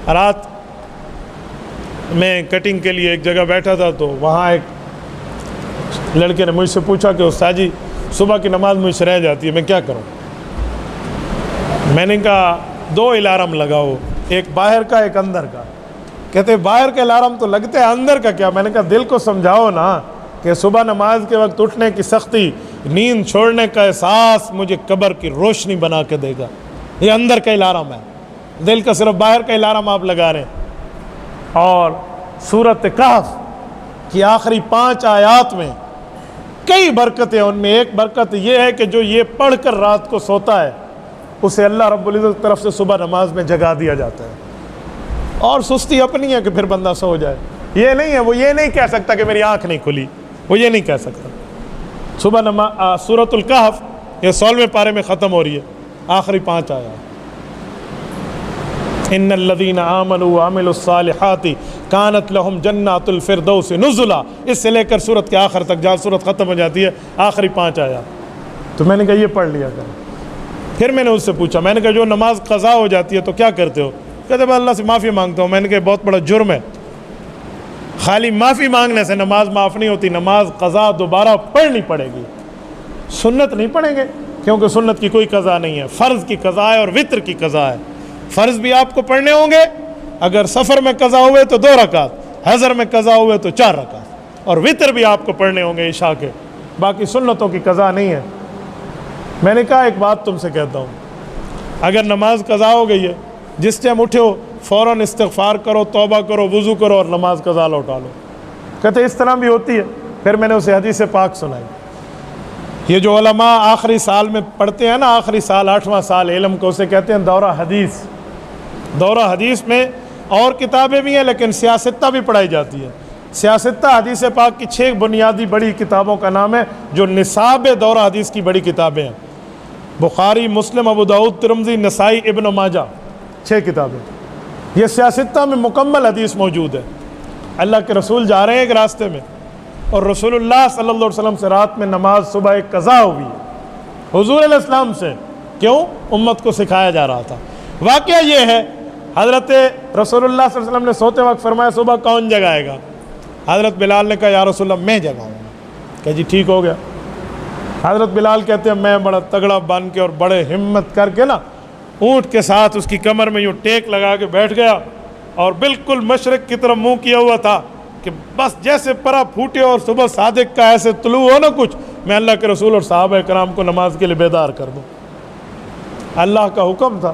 رات میں کٹنگ کے لیے ایک جگہ بیٹھا تھا، تو وہاں ایک لڑکے نے مجھ سے پوچھا کہ استاد جی صبح کی نماز مجھ سے رہ جاتی ہے، میں کیا کروں؟ میں نے کہا 2 الارم لگاؤ، ایک باہر کا ایک اندر کا۔ کہتے باہر کے الارم تو لگتے ہیں، اندر کا کیا؟ میں نے کہا دل کو سمجھاؤ نا کہ صبح نماز کے وقت اٹھنے کی سختی، نیند چھوڑنے کا احساس مجھے قبر کی روشنی بنا کے دے گا۔ یہ اندر کا الارم ہے، دل کا صرف باہر کا الارم آپ لگا رہے ہیں۔ اور سورۃ کہف کی آخری 5 آیات میں کئی برکتیں، ان میں ایک برکت یہ ہے کہ جو یہ پڑھ کر رات کو سوتا ہے اسے اللہ رب العزت کی طرف سے صبح نماز میں جگا دیا جاتا ہے۔ اور سستی اپنی ہے کہ پھر بندہ سو جائے، یہ نہیں ہے، وہ یہ نہیں کہہ سکتا کہ میری آنکھ نہیں کھلی، وہ یہ نہیں کہہ سکتا۔ صبح نماز سورۃ الکہف یہ 16ویں پارے میں ختم ہو رہی ہے، آخری 5 آیات۔ ان الذین آمنوا وعملوا الصالحات کانت لہم جنات الفردوس نزلا، اس سے لے کر سورت کے آخر تک، جہاں سورت ختم ہو جاتی ہے آخری 5 آیات۔ تو میں نے کہا یہ پڑھ لیا کرو۔ پھر میں نے اس سے پوچھا، میں نے کہا جو نماز قضا ہو جاتی ہے تو کیا کرتے ہو؟ کہتے میں اللہ سے معافی مانگتا ہوں۔ میں نے کہا بہت بڑا جرم ہے، خالی معافی مانگنے سے نماز معاف نہیں ہوتی، نماز قضا دوبارہ پڑھنی پڑے گی۔ سنت نہیں پڑھیں گے کیونکہ سنت کی کوئی قضا نہیں ہے، فرض کی قضا ہے اور وتر کی قضا ہے۔ فرض بھی آپ کو پڑھنے ہوں گے، اگر سفر میں قضا ہوئے تو 2 رکعت، حضر میں قضا ہوئے تو 4 رکعت، اور وتر بھی آپ کو پڑھنے ہوں گے عشاء کے، باقی سنتوں کی قضا نہیں ہے۔ میں نے کہا ایک بات تم سے کہتا ہوں، اگر نماز قضا ہو گئی ہے، جس ٹائم اٹھے ہو فوراً استغفار کرو، توبہ کرو، وضو کرو اور نماز قضا لوٹا لو۔ کہتے اس طرح بھی ہوتی ہے؟ پھر میں نے اسے حدیث پاک سنائی۔ یہ جو علماء آخری سال میں پڑھتے ہیں نا، آخری سال 8واں سال علم کو، اسے کہتے ہیں دورہ حدیث۔ دورہ حدیث میں اور کتابیں بھی ہیں لیکن سیاستہ بھی پڑھائی جاتی ہے۔ سیاستہ حدیث پاک کی 6 بنیادی بڑی کتابوں کا نام ہے جو نصاب دورہ حدیث کی بڑی کتابیں ہیں۔ بخاری، مسلم، ابو داؤد، ترمذی، نسائی، ابن ماجہ، 6 کتابیں۔ یہ سیاستہ میں مکمل حدیث موجود ہے۔ اللہ کے رسول جا رہے ہیں ایک راستے میں، اور رسول اللہ صلی اللہ علیہ وسلم سے رات میں نماز صبح ایک قضا ہوئی ہے حضور علیہ السلام سے۔ کیوں؟ امت کو سکھایا جا رہا تھا۔ واقعہ یہ ہے، حضرت رسول اللہ صلی اللہ علیہ وسلم نے سوتے وقت فرمایا صبح کون جگائے گا؟ حضرت بلال نے کہا یا رسول اللہ میں جگاؤں گا۔ کہ جی ٹھیک ہو گیا۔ حضرت بلال کہتے ہیں میں بڑا تگڑا بن کے اور بڑے ہمت کر کے نا اونٹ کے ساتھ اس کی کمر میں یوں ٹیک لگا کے بیٹھ گیا، اور بالکل مشرق کی طرف منہ کیا ہوا تھا کہ بس جیسے پرا پھوٹے اور صبح صادق کا ایسے طلوع ہو نا کچھ، میں اللہ کے رسول اور صحابہ کرام کو نماز کے لیے بیدار کر دوں۔ اللہ کا حکم تھا،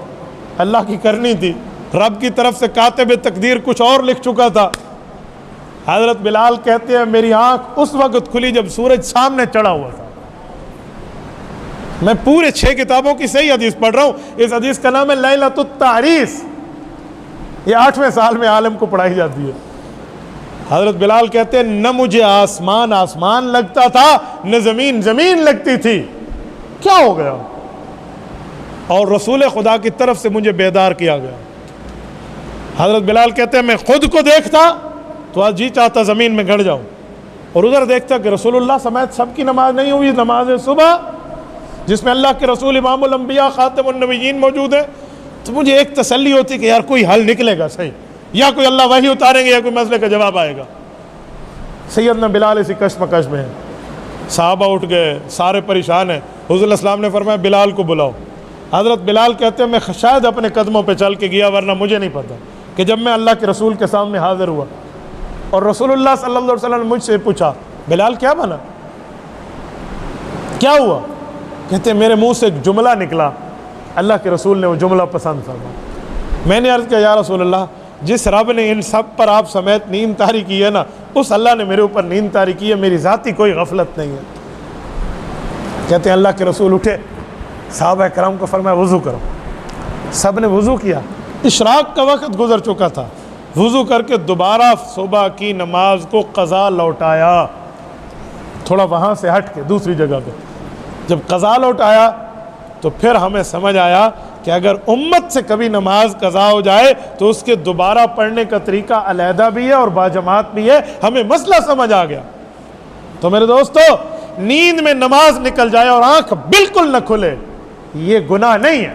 اللہ کی کرنی تھی، رب کی طرف سے کاتب تقدیر کچھ اور لکھ چکا تھا۔ حضرت بلال کہتے ہیں میری آنکھ اس وقت کھلی جب سورج سامنے چڑھا ہوا تھا۔ میں پورے 6 کتابوں کی صحیح حدیث پڑھ رہا ہوں۔ اس حدیث کا نام ہے لیلۃ التعریس، یہ 8ویں سال میں عالم کو پڑھائی جاتی ہے۔ حضرت بلال کہتے ہیں نہ مجھے آسمان آسمان لگتا تھا نہ زمین زمین لگتی تھی، کیا ہو گیا؟ اور رسول خدا کی طرف سے مجھے بیدار کیا گیا۔ حضرت بلال کہتے ہیں میں خود کو دیکھتا تو آج جی چاہتا زمین میں گڑ جاؤں، اور ادھر دیکھتا کہ رسول اللہ سمیت سب کی نماز نہیں ہوئی، نماز صبح جس میں اللہ کے رسول امام الانبیاء خاتم النبیین موجود ہے، تو مجھے ایک تسلی ہوتی کہ یار کوئی حل نکلے گا صحیح، یا کوئی اللہ وحی اتاریں گے یا کوئی مسئلے کا جواب آئے گا۔ سیدنا بلال اسی کشمکش میں ہیں۔ صحابہ اٹھ گئے، سارے پریشان ہیں۔ حضور علیہ السلام نے فرمایا بلال کو بلاؤ۔ حضرت بلال کہتے ہیں میں شاید اپنے قدموں پہ چل کے گیا، ورنہ مجھے نہیں پتہ کہ جب میں اللہ کے رسول کے سامنے حاضر ہوا اور رسول اللہ صلی اللہ علیہ وسلم نے مجھ سے پوچھا بلال کیا بنا، کیا ہوا؟ کہتے ہیں میرے منہ سے ایک جملہ نکلا، اللہ کے رسول نے وہ جملہ پسند فرمایا۔ میں نے عرض کیا یا رسول اللہ، جس رب نے ان سب پر آپ سمیت نیند طاری کی ہے نا، اس اللہ نے میرے اوپر نیند طاری کی ہے، میری ذاتی کوئی غفلت نہیں ہے۔ کہتے ہیں اللہ کے رسول اٹھے، صحابہ کرام کو فرمایا وضو کرو۔ سب نے وضو کیا، اشراق کا وقت گزر چکا تھا، وضو کر کے دوبارہ صبح کی نماز کو قضا لوٹایا، تھوڑا وہاں سے ہٹ کے دوسری جگہ پہ۔ جب قضا لوٹایا تو پھر ہمیں سمجھ آیا کہ اگر امت سے کبھی نماز قضا ہو جائے تو اس کے دوبارہ پڑھنے کا طریقہ علیحدہ بھی ہے اور باجماعت بھی ہے، ہمیں مسئلہ سمجھ آ گیا۔ تو میرے دوستو، نیند میں نماز نکل جائے اور آنکھ بالکل نہ کھلے، یہ گناہ نہیں ہے،